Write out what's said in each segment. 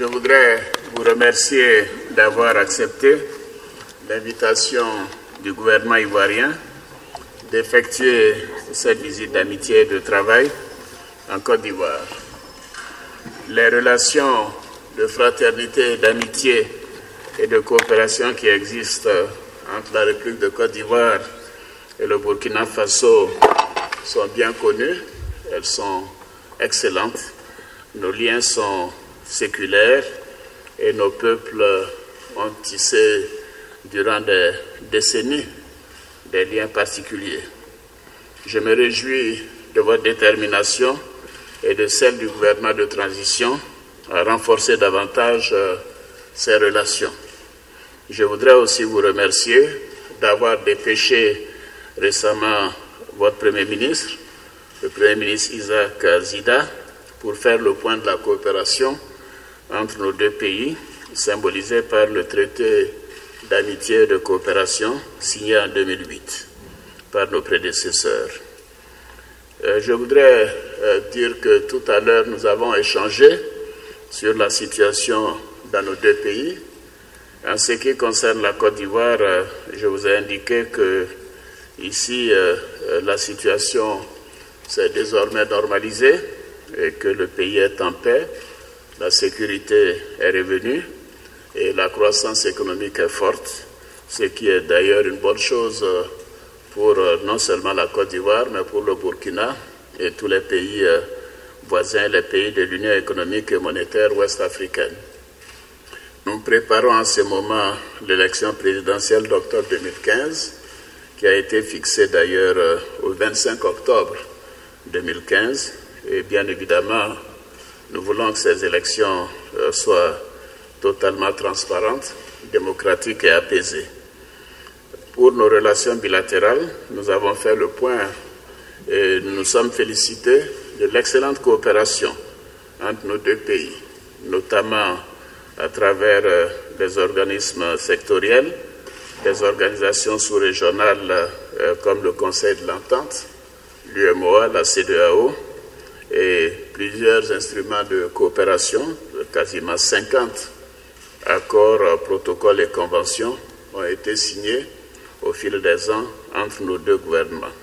Je voudrais vous remercier d'avoir accepté l'invitation du gouvernement ivoirien d'effectuer cette visite d'amitié et de travail en Côte d'Ivoire. Les relations de fraternité, d'amitié et de coopération qui existent entre la République de Côte d'Ivoire et le Burkina Faso sont bien connues, elles sont excellentes. Nos liens sont séculaires et nos peuples ont tissé durant des décennies des liens particuliers. Je me réjouis de votre détermination et de celle du gouvernement de transition à renforcer davantage ces relations. Je voudrais aussi vous remercier d'avoir dépêché récemment votre Premier ministre, le Premier ministre Isaac Zida, pour faire le point de la coopération entre nos deux pays, symbolisé par le traité d'amitié et de coopération signé en 2008 par nos prédécesseurs. Je voudrais dire que tout à l'heure, nous avons échangé sur la situation dans nos deux pays. En ce qui concerne la Côte d'Ivoire, je vous ai indiqué que ici, la situation s'est désormais normalisée et que le pays est en paix, la sécurité est revenue et la croissance économique est forte, ce qui est d'ailleurs une bonne chose pour non seulement la Côte d'Ivoire, mais pour le Burkina et tous les pays voisins, les pays de l'Union économique et monétaire ouest-africaine. Nous préparons en ce moment l'élection présidentielle d'octobre 2015, qui a été fixée d'ailleurs au 25 octobre 2015. Et bien évidemment, nous voulons que ces élections soient totalement transparentes, démocratiques et apaisées. Pour nos relations bilatérales, nous avons fait le point et nous nous sommes félicités de l'excellente coopération entre nos deux pays, notamment à travers des organismes sectoriels, des organisations sous-régionales comme le Conseil de l'Entente, l'UMOA, la CEDEAO, et plusieurs instruments de coopération, quasiment 50 accords, protocoles et conventions ont été signés au fil des ans entre nos deux gouvernements.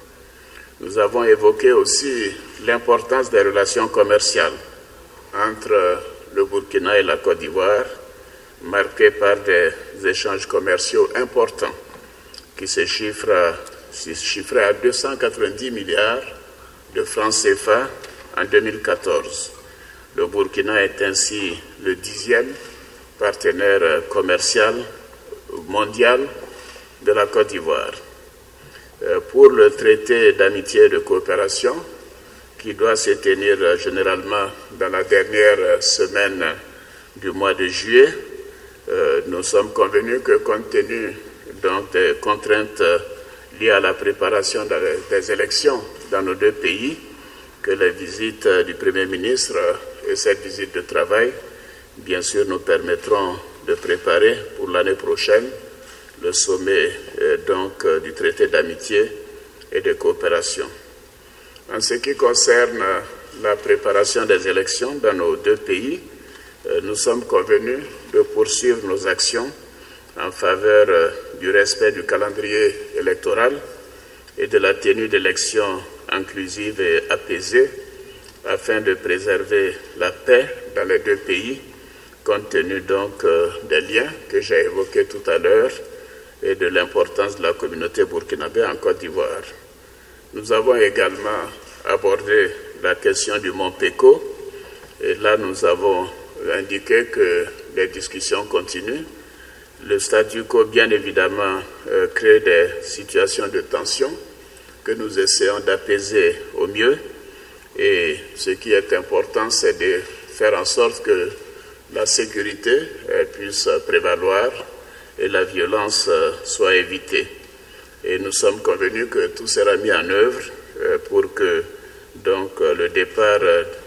Nous avons évoqué aussi l'importance des relations commerciales entre le Burkina et la Côte d'Ivoire, marquées par des échanges commerciaux importants qui se chiffraient à 290 milliards de francs CFA en 2014. Le Burkina est ainsi le 10e partenaire commercial mondial de la Côte d'Ivoire. Pour le traité d'amitié et de coopération, qui doit se tenir généralement dans la dernière semaine du mois de juillet, nous sommes convenus que compte tenu donc, des contraintes liées à la préparation des élections dans nos deux pays, que les visites du Premier ministre et cette visite de travail, bien sûr, nous permettront de préparer pour l'année prochaine le sommet du traité d'amitié et de coopération. En ce qui concerne la préparation des élections dans nos deux pays, nous sommes convenus de poursuivre nos actions en faveur du respect du calendrier électoral et de la tenue d'élections inclusives et apaisées afin de préserver la paix dans les deux pays, compte tenu donc des liens que j'ai évoqués tout à l'heure et de l'importance de la communauté burkinabé en Côte d'Ivoire. Nous avons également abordé la question du Mont Péko et là nous avons indiqué que les discussions continuent. Le statu quo, bien évidemment, crée des situations de tension que nous essayons d'apaiser au mieux. Et ce qui est important, c'est de faire en sorte que la sécurité puisse prévaloir et la violence soit évitée. Et nous sommes convenus que tout sera mis en œuvre pour que donc, le départ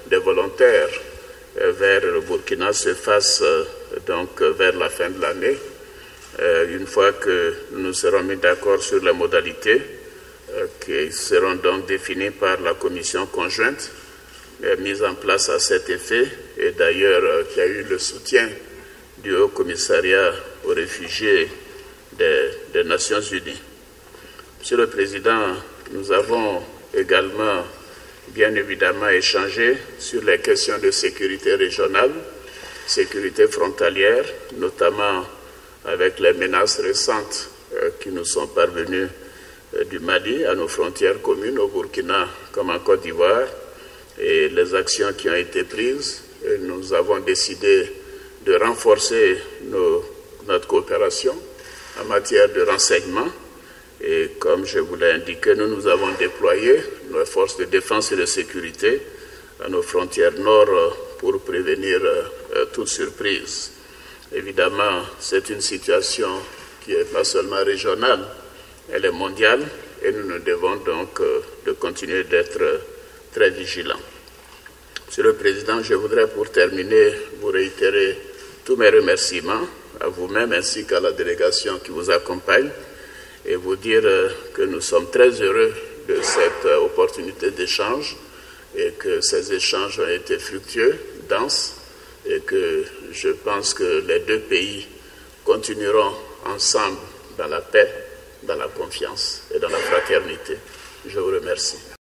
des volontaires vers le Burkina se fasse donc, vers la fin de l'année, une fois que nous serons mis d'accord sur les modalités qui seront donc définies par la commission conjointe mise en place à cet effet et d'ailleurs qui a eu le soutien du Haut Commissariat aux réfugiés des Nations Unies. Monsieur le Président, nous avons également bien évidemment échangé sur les questions de sécurité régionale, sécurité frontalière, notamment avec les menaces récentes qui nous sont parvenues du Mali à nos frontières communes au Burkina comme en Côte d'Ivoire et les actions qui ont été prises. Et nous avons décidé de renforcer notre coopération en matière de renseignement. Et comme je vous l'ai indiqué, nous avons déployé nos forces de défense et de sécurité à nos frontières nord pour prévenir toute surprise. Évidemment, c'est une situation qui n'est pas seulement régionale, elle est mondiale et nous devons donc de continuer d'être très vigilants. Monsieur le Président, je voudrais pour terminer vous réitérer tous mes remerciements à vous-même ainsi qu'à la délégation qui vous accompagne et vous dire que nous sommes très heureux de cette opportunité d'échange et que ces échanges ont été fructueux, denses et que je pense que les deux pays continueront ensemble dans la paix, dans la confiance et dans la fraternité. Je vous remercie.